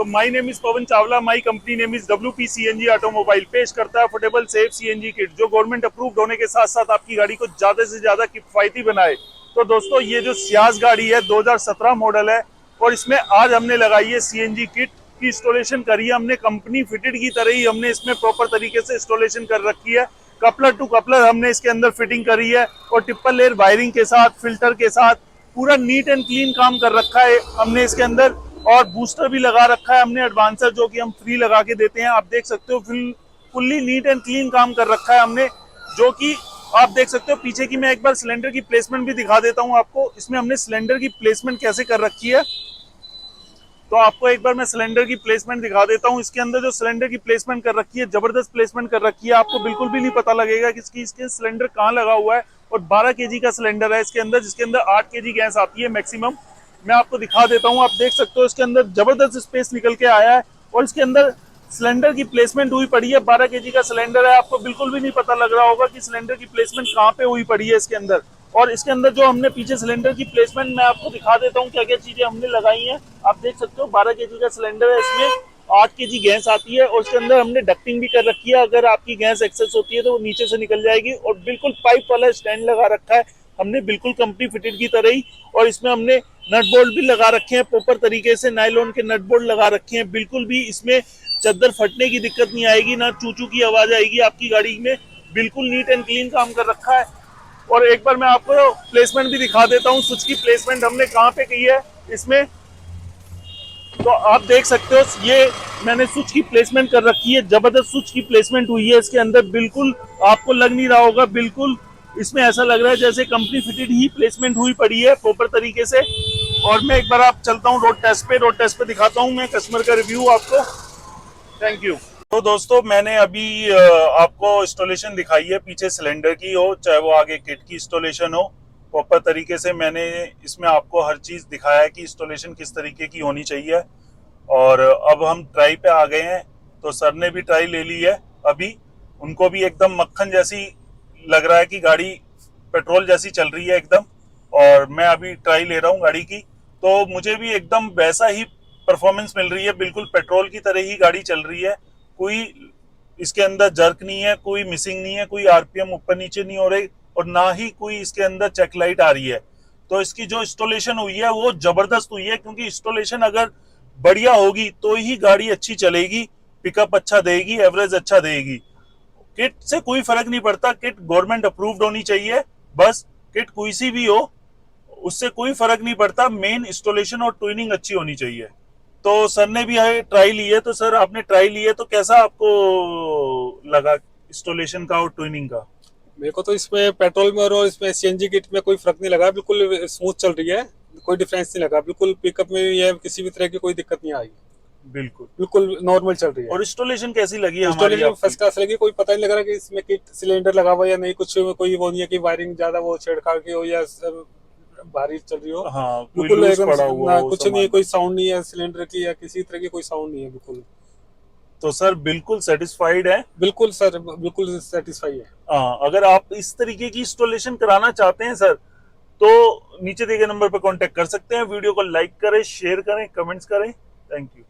तो my name is Pawan Chawla, my company name is WP CNG automobile. पेश करता है अफोर्डेबल सेफ CNG किट जो गवर्नमेंट अप्रूव्ड होने के साथ साथ आपकी गाड़ी को ज्यादा से ज्यादा किफायती बनाए। तो दोस्तों ये जो सियाज गाड़ी है 2017 मॉडल है और इसमें आज हमने लगाई है CNG किट की इंस्टॉलेशन करी है हमने। कंपनी फिटेड की तरह ही हमने इसमें प्रॉपर तरीके से इंस्टॉलेशन कर रखी है। कपलर टू कपलर हमने इसके अंदर फिटिंग करी है और ट्रिपल लेयर वायरिंग के साथ, फिल्टर के साथ पूरा नीट एंड क्लीन काम कर रखा है हमने इसके अंदर। और बूस्टर भी लगा रखा है हमने एडवांसर, जो कि हम फ्री लगा के देते हैं। आप देख सकते हो फुल्ली नीट एंड क्लीन काम कर रखा है हमने, जो कि आप देख सकते हो। पीछे की मैं एक बार सिलेंडर की प्लेसमेंट भी दिखा देता हूं आपको। इसमें हमने सिलेंडर की प्लेसमेंट कैसे कर रखी है, तो आपको एक बार मैं सिलेंडर की प्लेसमेंट दिखा देता हूं। इसके अंदर जो सिलेंडर की प्लेसमेंट कर रखी है, जबरदस्त प्लेसमेंट कर रखी है। आपको बिल्कुल भी नहीं पता लगेगा कि इसके सिलेंडर कहाँ लगा हुआ है। और 12 kg का सिलेंडर है इसके अंदर, जिसके अंदर 8 kg गैस आती है मैक्सिमम। मैं आपको दिखा देता हूँ, आप देख सकते हो इसके अंदर जबरदस्त स्पेस निकल के आया है। और इसके अंदर सिलेंडर की प्लेसमेंट हुई पड़ी है। 12 kg का सिलेंडर है, आपको बिल्कुल भी नहीं पता लग रहा होगा कि सिलेंडर की प्लेसमेंट कहाँ पे हुई पड़ी है इसके अंदर। और इसके अंदर जो हमने पीछे सिलेंडर की प्लेसमेंट, मैं आपको दिखा देता हूँ क्या क्या चीजें हमने लगाई हैं। आप देख सकते हो 12 kg का सिलेंडर है, इसमें 8 kg गैस आती है और इसके अंदर हमने डक्टिंग भी कर रखी है। अगर आपकी गैस एक्सेस होती है तो वो नीचे से निकल जाएगी। और बिल्कुल पाइप वाला स्टैंड लगा रखा है हमने, बिल्कुल कंपनी फिटेड की तरह ही। और इसमें हमने नट बोल्ट भी लगा रखे हैं प्रॉपर तरीके से, नायलॉन के नट बोल्ट लगा रखे हैं। बिल्कुल भी इसमें चद्दर फटने की दिक्कत नहीं आएगी, ना चूचू की आवाज आएगी आपकी गाड़ी में। बिल्कुल नीट एंड क्लीन काम कर रखा है। और एक बार मैं आपको प्लेसमेंट भी दिखा देता हूँ, स्विच की प्लेसमेंट हमने कहाँ पे की है इसमें। तो आप देख सकते हो ये मैंने स्विच की प्लेसमेंट कर रखी है, जबरदस्त स्विच की प्लेसमेंट हुई है इसके अंदर। बिल्कुल आपको लग नहीं रहा होगा, बिल्कुल इसमें ऐसा लग रहा है जैसे कंपनी फिटेड ही प्लेसमेंट हुई पड़ी है प्रॉपर तरीके से। और मैं एक बार आप चलता हूँ रोड टेस्ट पे दिखाता हूँ मैं कस्टमर का रिव्यू आपको। Thank you. तो दोस्तों मैंने अभी आपको इंस्टॉलेशन दिखाई है, पीछे सिलेंडर की हो चाहे वो आगे किट की इंस्टॉलेशन हो। प्रॉपर तरीके से मैंने इसमें आपको हर चीज दिखाया है कि इंस्टॉलेशन किस तरीके की होनी चाहिए। और अब हम ट्राई पे आ गए हैं, तो सर ने भी ट्राई ले ली है अभी। उनको भी एकदम मक्खन जैसी लग रहा है कि गाड़ी पेट्रोल जैसी चल रही है एकदम। और मैं अभी ट्राई ले रहा हूँ गाड़ी की, तो मुझे भी एकदम वैसा ही परफॉर्मेंस मिल रही है। बिल्कुल पेट्रोल की तरह ही गाड़ी चल रही है, कोई इसके अंदर जर्क नहीं है, कोई मिसिंग नहीं है, कोई RPM ऊपर नीचे नहीं हो रही और ना ही कोई इसके अंदर चेक लाइट आ रही है। तो इसकी जो इंस्टॉलेशन हुई है वो जबरदस्त हुई है, क्योंकि इंस्टॉलेशन अगर बढ़िया होगी तो ही गाड़ी अच्छी चलेगी, पिकअप अच्छा देगी, एवरेज अच्छा देगी। किट से कोई फर्क नहीं पड़ता, किट गवर्नमेंट अप्रूव्ड होनी चाहिए बस। किट कोई सी भी हो उससे कोई फर्क नहीं पड़ता, मेन इंस्टॉलेशन और ट्यूनिंग अच्छी होनी चाहिए। तो सर ने भी ट्राई ली है, तो सर आपने ट्राई ली है तो कैसा आपको लगा इंस्टॉलेशन का और ट्यूनिंग का? मेरे को तो इसमें पेट्रोल में और इसमें CNG किट में कोई फर्क नहीं लगा, बिल्कुल स्मूथ चल रही है, कोई डिफरेंस नहीं लगा। बिल्कुल पिकअप में ये किसी भी तरह की कोई दिक्कत नहीं आई, बिल्कुल। बिल्कुल नॉर्मल चल रही है। और इंस्टॉलेशन कैसी लगी हमारी इंस्टॉलेशन आपकी? फर्स्ट क्लास लगी, कोई पता नहीं लग रहा कि इसमें किट सिलेंडर लगा हुआ या नहीं, कुछ कोई वो नहीं है कि वायरिंग ज्यादा वो छेड़छाड़ की हो या भारी चल रही हो। हाँ, कोई बिल्कुल लूज एकदम पड़ा हुआ ना, हो कुछ नहीं है, सामान। कोई साउंड नहीं है सिलेंडर की या किसी तरह की कोई साउंड नहीं है। बिल्कुल तो सर बिल्कुल सेटिस्फाइड है? बिल्कुल सर, बिल्कुल सेटिस्फाई है। हाँ, अगर आप इस तरीके की इंस्टॉलेशन कराना चाहते हैं सर, तो नीचे दिए गए नंबर पर कांटेक्ट कर सकते हैं। वीडियो को लाइक करें, शेयर करें, कमेंट्स करें। Thank you.